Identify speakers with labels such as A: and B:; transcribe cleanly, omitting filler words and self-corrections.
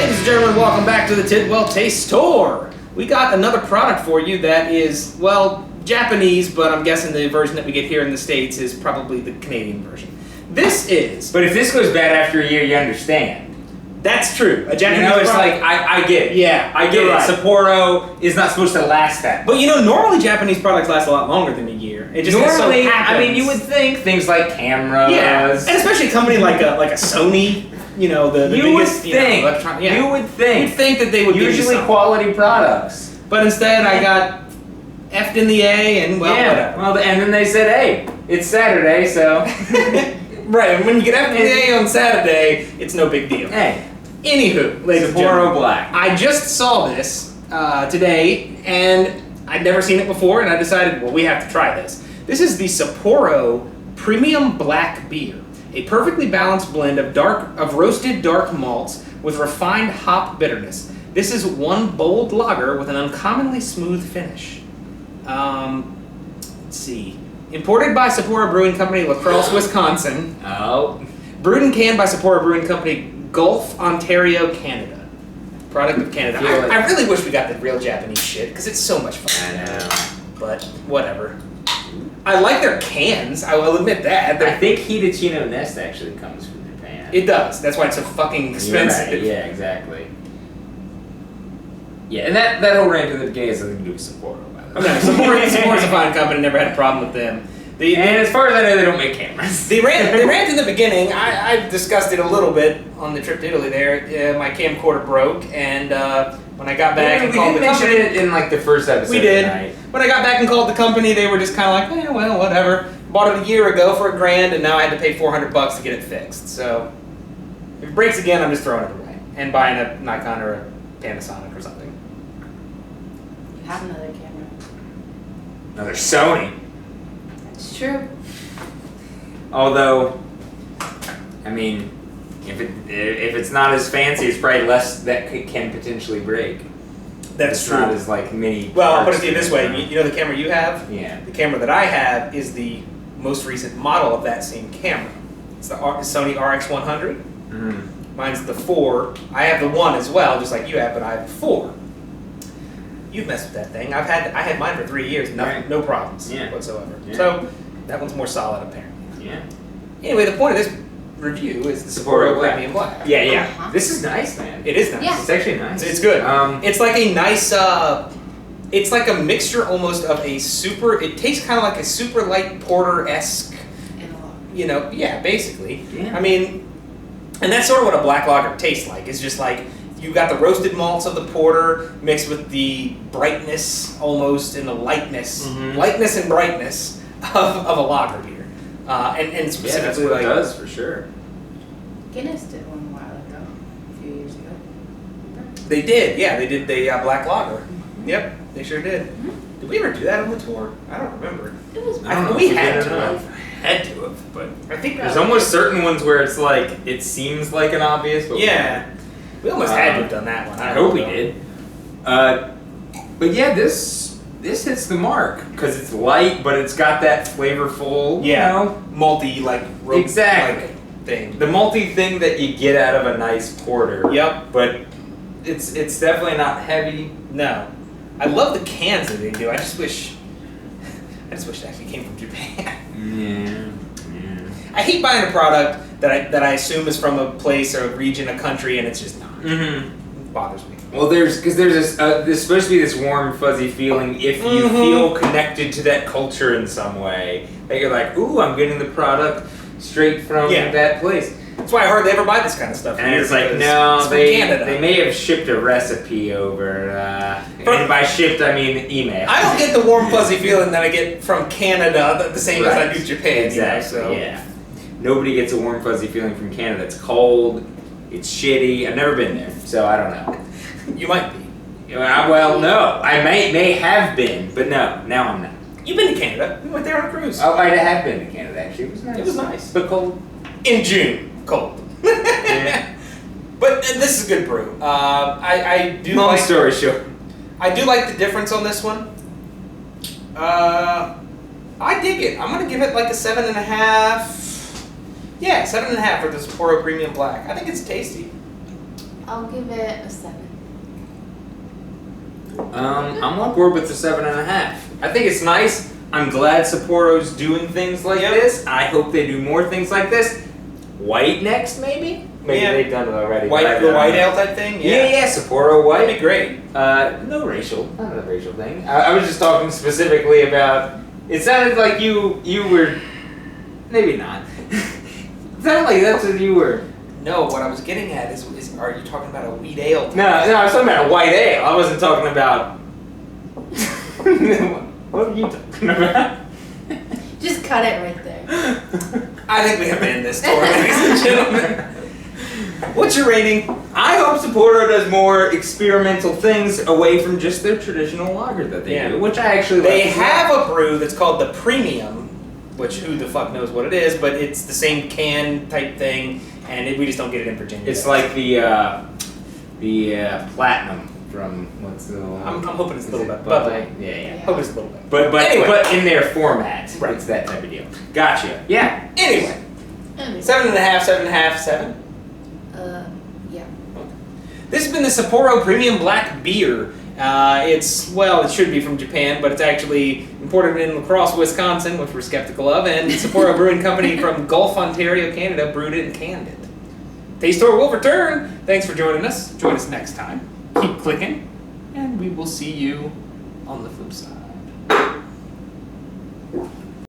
A: Ladies and gentlemen, welcome back to the Tidwell Taste Store. We got another product for you that is, well, Japanese, but I'm guessing the version that we get here in the States is probably the Canadian version. This is...
B: But if this goes bad after a year, you understand.
A: That's true. A Japanese
B: it's
A: product.
B: like, I get it.
A: Yeah,
B: I get it.
A: right.
B: Sapporo is not supposed to last that.
A: But normally Japanese products last a lot longer than a year. It just
B: normally,
A: so happens.
B: you would think things like cameras.
A: Yeah, and especially a company like a Sony, the biggest, electronic. Yeah.
B: You would think.
A: You'd think that they would
B: usually
A: give you
B: quality products.
A: But instead, I got F'd in the A, and whatever.
B: Well, and then they said, hey, it's Saturday, so.
A: Right, and when you get F'd in the A on Saturday, it's no big deal.
B: Hey.
A: Anywho, ladies and
B: Sapporo
A: gentlemen,
B: Black.
A: I just saw this today, and I'd never seen it before, and I decided, well, we have to try this. This is the Sapporo Premium Black beer, a perfectly balanced blend of roasted dark malts with refined hop bitterness. This is one bold lager with an uncommonly smooth finish. Let's see. Imported by Sapporo Brewing Company, La Crosse, Wisconsin.
B: Oh.
A: Brewed and canned by Sapporo Brewing Company, Gulf, Ontario, Canada. Product of Canada. I really wish we got the real Japanese shit, because it's so much fun.
B: I know.
A: But, whatever. I like their cans, I will admit that.
B: I think Hitachino Nest actually comes from Japan.
A: It does. That's why it's so fucking expensive.
B: Right. Yeah, exactly. Yeah, and that whole rant of the gay has nothing to do with Sapporo, by the way.
A: No, Sappore's a fine company, never had a problem with them.
B: And as far as I know, they don't make cameras.
A: They ran in the beginning. I discussed it a little bit on the trip to Italy there. My camcorder broke, and when I got back and called the company...
B: We did mention it in like the first episode.
A: We did.
B: Tonight.
A: When I got back and called the company, they were just kind of like, well, whatever. Bought it a year ago for $1,000, and now I had to pay $400 to get it fixed. So if it breaks again, I'm just throwing it away and buying a Nikon or a Panasonic or something.
C: You have another camera.
B: Another Sony.
C: That's true.
B: Although, I mean, if it's not as fancy, it's probably less that can potentially break.
A: That's
B: it's
A: true.
B: Not as like many.
A: Well, I'll put it to you this way: you know the camera you have.
B: Yeah.
A: The camera that I have is the most recent model of that same camera. It's the Sony RX100.
B: Mm-hmm.
A: Mine's the 4. I have the 1 as well, just like you have, but I have the 4. You've messed with that thing. I had mine for 3 years, no problems whatsoever.
B: Yeah.
A: So that one's more solid, apparently.
B: Yeah.
A: Anyway, the point of this review is the Sapporo Premium Black.
B: Yeah.
C: Uh-huh.
B: This is nice, man.
A: It is nice.
C: Yeah.
B: It's actually nice.
A: It's good. It's like a nice. It's like a mixture almost of a super. It tastes kind of like a super light porter-esque. Yeah, basically.
B: Yeah.
A: I mean, and that's sort of what a black lager tastes like. It's just like you got the roasted malts of the porter mixed with the brightness almost and the lightness, lightness and brightness of a lager beer. And specifically,
B: yeah, that's what it does for sure.
C: Guinness did one a while ago, a few years ago.
A: They did, yeah, they did the black lager. Yep, they sure did. Did we ever do that on the tour? I don't remember.
C: It was.
B: I don't know
A: we
B: if
A: had
B: did
A: to
B: or not.
A: have.
B: Had to have, but
A: I think
B: there's almost certain ones where it's like it seems like an obvious, but
A: yeah, we almost had to have done that one.
B: I hope we did. But yeah, this hits the mark because it's light, but it's got that flavorful,
A: malty
B: exactly
A: thing.
B: The malty thing that you get out of a nice porter.
A: Yep.
B: But it's definitely not heavy.
A: No, I love the cans that they do. I just wish it actually came from Japan.
B: Yeah.
A: I hate buying a product that I assume is from a place or a region, a country, and it's just not. It bothers me.
B: Well, there's supposed to be this warm, fuzzy feeling if you feel connected to that culture in some way. That you're like, ooh, I'm getting the product straight from that place.
A: That's why I hardly ever buy this kind of stuff.
B: And it's like, no, they may have shipped a recipe over. And by shipped, I mean email.
A: I don't get the warm, fuzzy feeling that I get from Canada the same as I do Japan.
B: Exactly, yeah. Nobody gets a warm, fuzzy feeling from Canada. It's cold, it's shitty. I've never been there, so I don't know.
A: You might be.
B: Well, no. I may have been, but no, now I'm not.
A: You've been to Canada. We went there on a cruise.
B: Oh, I have been to Canada, actually. It was nice.
A: It was nice.
B: But cold.
A: In June. Cold.
B: Yeah.
A: But this is a good brew. I do
B: Long
A: like...
B: story short.
A: I do like the difference on this one. I dig it. I'm going to give it like a 7.5. Yeah, 7.5 for the Sapporo Premium Black. I think it's tasty.
C: I'll give it a 7.
B: I'm on board with the 7.5. I think it's nice. I'm glad Sapporo's doing things like this. I hope they do more things like this. White next, maybe? Maybe they've done it already.
A: The white ale type thing?
B: Yeah, Sapporo white.
A: That'd be great.
B: Not a racial thing. I was just talking specifically about. It sounded like you were, maybe not. It sounded like that's what you were.
A: No, what I was getting at is are you talking about a wheat ale?
B: No, I was talking about a white ale. I wasn't talking about. What are you talking about?
C: Just cut it right there.
A: I think we have to end this tour, ladies and gentlemen. What's your rating?
B: I hope Sapporo does more experimental things away from just their traditional lager that they do, which I actually like.
A: They have a brew that's called the Premium, which who the fuck knows what it is, but it's the same can type thing, and we just don't get it in Virginia.
B: It's like the Platinum from what's the one?
A: I'm hoping it's a little bit
B: Bud
A: bubbly.
B: Light? Yeah.
A: Hope it's a little bit.
B: But
A: anyway.
B: but in their format,
A: Right.
B: it's that type of deal. Gotcha. Yeah.
A: Anyway, 7.5, 7.5, 7.
C: Yeah.
A: This has been the Sapporo Premium Black beer. It should be from Japan, but it's actually imported in La Crosse, Wisconsin, which we're skeptical of, and Sapporo Brewing Company from Gulf, Ontario, Canada, brewed it and canned it. Taste Tour will return. Thanks for joining us. Join us next time. Keep clicking, and we will see you on the flip side.